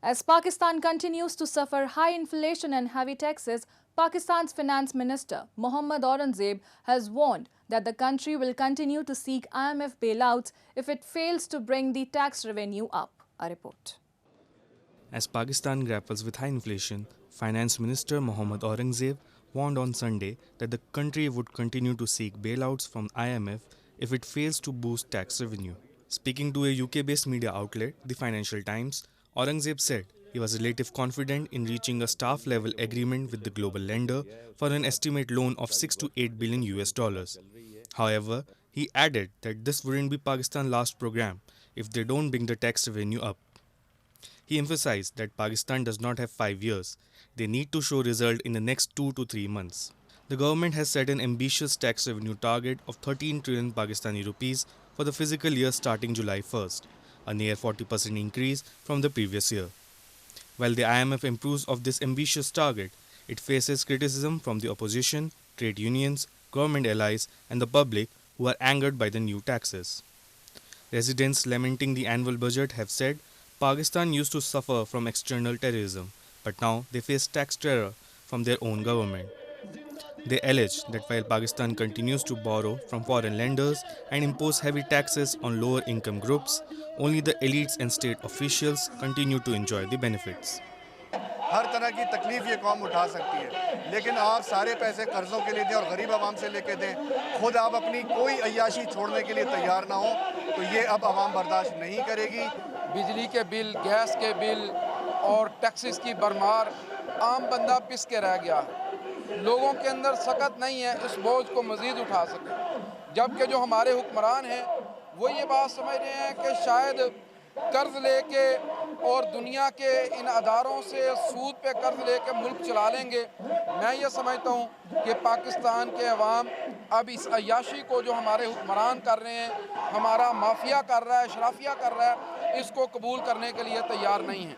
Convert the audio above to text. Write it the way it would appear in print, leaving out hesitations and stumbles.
As Pakistan continues to suffer high inflation and heavy taxes, Pakistan's Finance Minister Mohammad Aurangzeb has warned that the country will continue to seek IMF bailouts if it fails to bring the tax revenue up. A report. As Pakistan grapples with high inflation, Finance Minister Mohammad Aurangzeb warned on Sunday that the country would continue to seek bailouts from IMF if it fails to boost tax revenue. Speaking to a UK-based media outlet, the Financial Times, Aurangzeb said he was relatively confident in reaching a staff-level agreement with the global lender for an estimate loan of 6 to 8 billion US dollars. However, he added that this wouldn't be Pakistan's last program if they don't bring the tax revenue up. He emphasized that Pakistan does not have 5 years. They need to show result in the next 2 to 3 months. The government has set an ambitious tax revenue target of 13 trillion Pakistani rupees for the fiscal year starting July 1st, a near 40% increase from the previous year. While the IMF improves of this ambitious target, it faces criticism from the opposition, trade unions, government allies, and the public who are angered by the new taxes. Residents lamenting the annual budget have said Pakistan used to suffer from external terrorism, but now they face tax terror from their own government. They allege that while Pakistan continues to borrow from foreign lenders and impose heavy taxes on lower income groups, only the elites and state officials continue to enjoy the benefits. हर तरह की तकलीफ ये कौम उठा सकती है, लेकिन आप सारे पैसे कर्जों के लिए दें और गरीब आवाम से लेके दें, खुद आप अपनी कोई अय्याशी छोड़ने के लिए तैयार ना हो, तो ये अब आवाम बर्दाश्त नहीं करेगी। बिजली के बिल, गैस के बिल और टैक्सेस की भरमार आम बंदा पिस के रह गया। लोगों के अंदर सकत नहीं है इस बोझ को मज़ीद उठा सके, जबकि जो हमारे हुक्मरान हैं वो ये बात समझ रहे हैं कि शायद कर्ज लेके और दुनिया के इन अदारों से सूद पे कर्ज लेके मुल्क चला लेंगे। मैं ये समझता हूँ कि पाकिस्तान के अवाम अब इस अय्याशी को जो हमारे हुक्मरान कर रहे हैं, हमारा माफिया कर रहा है, शराफिया कर रहा है, इसको कबूल करने के लिए तैयार नहीं है।